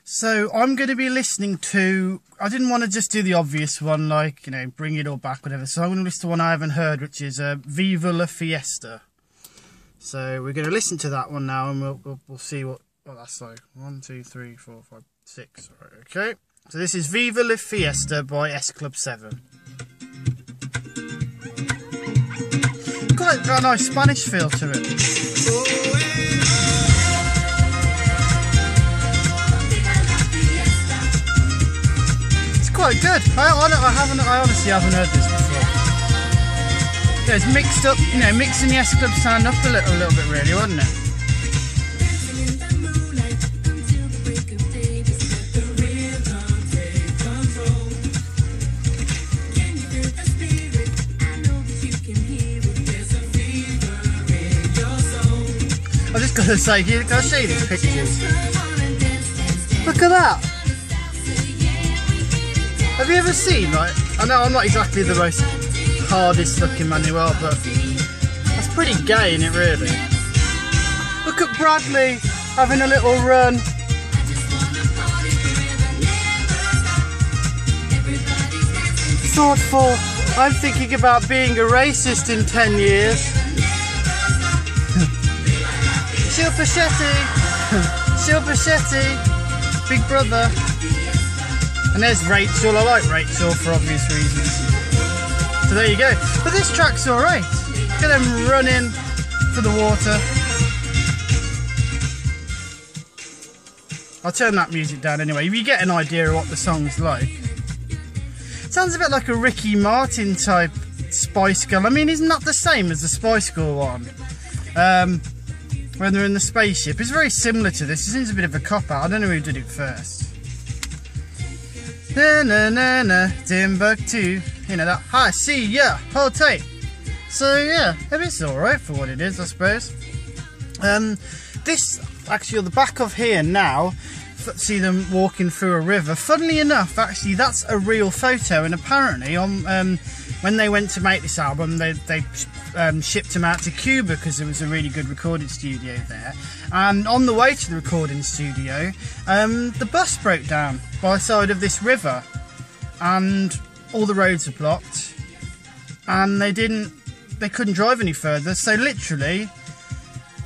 So I'm going to be listening to, I didn't want to just do the obvious one, like, you know, bring it all back, whatever. So I'm going to listen to one I haven't heard, which is Viva la Fiesta. So we're going to listen to that one now, and we'll see what that's like. 1, 2, 3, 4, 5, 6. Right, okay. So this is Viva la Fiesta by S Club 7. Quite got a nice Spanish feel to it. Quite good. I honestly haven't heard this before. Yeah, it's mixed up, you know, mixing the S Club sound up a little bit, really, wasn't it? I just gotta say, can I show you these pictures? Look at that. Have you ever seen, like, I know I'm not exactly the most hardest looking man in the world, but that's pretty gay, isn't it, really? Look at Bradley having a little run. Thoughtful. I'm thinking about being a racist in 10 years. Silpachetti. Silpachetti. Big brother. And there's Rachel. I like Rachel for obvious reasons. So there you go. But this track's alright. Look at them running for the water. I'll turn that music down anyway. You get an idea of what the song's like. Sounds a bit like a Ricky Martin type Spice Girl. I mean, isn't that the same as the Spice Girl one? When they're in the spaceship. It's very similar to this. It seems a bit of a cop-out. I don't know who did it first. Na na na na, Timbuktu. You know that. Hi, see ya, hold tight. So yeah, it's alright for what it is, I suppose. This actually on the back of here now, see them walking through a river. Funnily enough, actually, that's a real photo, and apparently on when they went to make this album, they shipped them out to Cuba because there was a really good recording studio there. And on the way to the recording studio, the bus broke down by the side of this river, and all the roads are blocked, and they couldn't drive any further. So literally,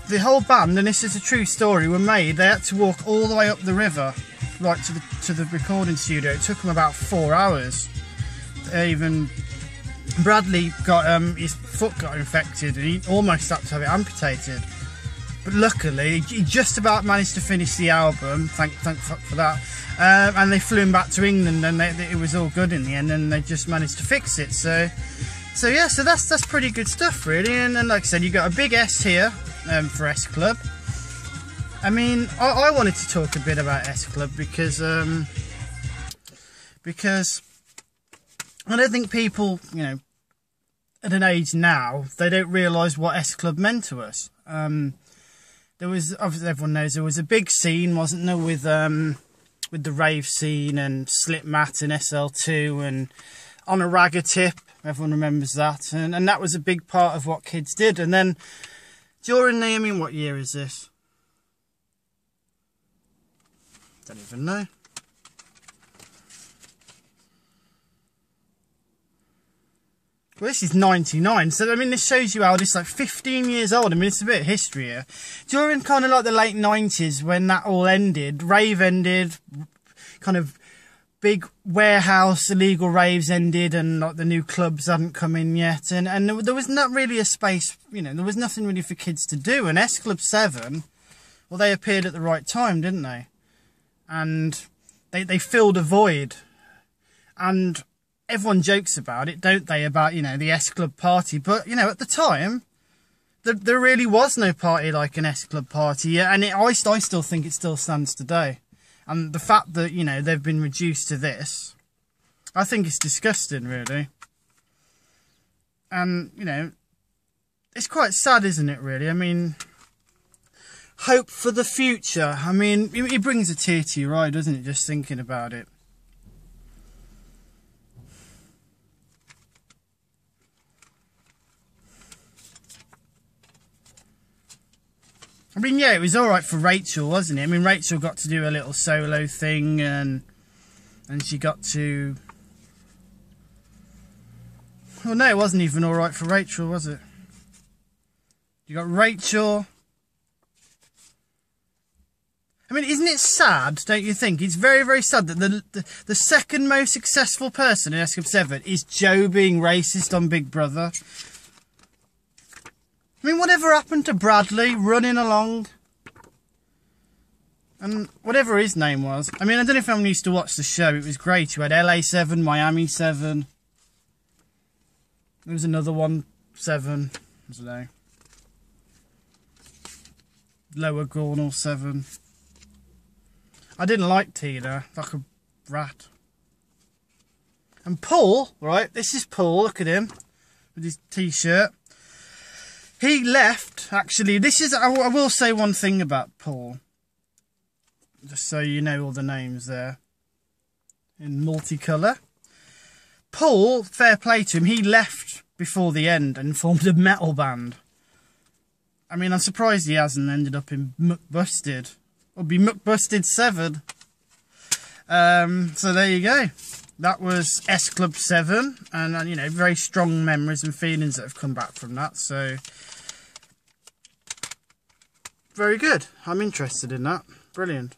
the whole band, and this is a true story, were made. They had to walk all the way up the river, right to the recording studio. It took them about 4 hours. Even Bradley got his foot got infected, and he almost had to have it amputated. But luckily, he just about managed to finish the album. Thank fuck for that. And they flew him back to England, and it was all good in the end, and they just managed to fix it. So yeah, so that's pretty good stuff, really. And like I said, you got a big S here for S Club. I mean, I wanted to talk a bit about S Club because I don't think people, you know, at an age now, they don't realise what S Club meant to us. There was, obviously everyone knows, there was a big scene, wasn't there, with the rave scene and Slipmat and SL2 and On a Ragger Tip. Everyone remembers that, and that was a big part of what kids did. And then during the, I mean, what year is this? Don't even know. Well, this is 99, so I mean, this shows you how this, like, 15 years old. I mean, it's a bit of history here. During kind of like the late 90s, when that all ended, rave ended, kind of big warehouse illegal raves ended, and like the new clubs hadn't come in yet, and there was not really a space, you know, there was nothing really for kids to do. And S Club 7, well, they appeared at the right time, didn't they? And they filled a void. And everyone jokes about it, don't they, about, you know, the S Club party. But, you know, at the time, there really was no party like an S Club party. Yeah, and I still think it still stands today. And the fact that, you know, they've been reduced to this, I think it's disgusting, really. And, you know, it's quite sad, isn't it, really? I mean, hope for the future. I mean, it brings a tear to your eye, doesn't it, just thinking about it. I mean, yeah, it was all right for Rachel, wasn't it? I mean, Rachel got to do a little solo thing, and she got to... Well, no, it wasn't even all right for Rachel, was it? You got Rachel. I mean, isn't it sad, don't you think? It's very, very sad that the second most successful person in S Club 7 is Joe being racist on Big Brother. I mean, whatever happened to Bradley running along? And whatever his name was. I mean, I don't know if anyone used to watch the show. It was great. You had LA 7, Miami 7. There was another one, 7. I don't know. Lower Gornal 7. I didn't like Tina, like a rat. And Paul, right, this is Paul, look at him, with his t-shirt. He left, actually, this is, I will say one thing about Paul. Just so you know all the names there. In multicolour. Paul, fair play to him, he left before the end and formed a metal band. I mean, I'm surprised he hasn't ended up in Muckbusted. It'll be Muckbusted 7. So there you go. That was S Club 7. And, you know, very strong memories and feelings that have come back from that. So, very good. I'm interested in that. Brilliant.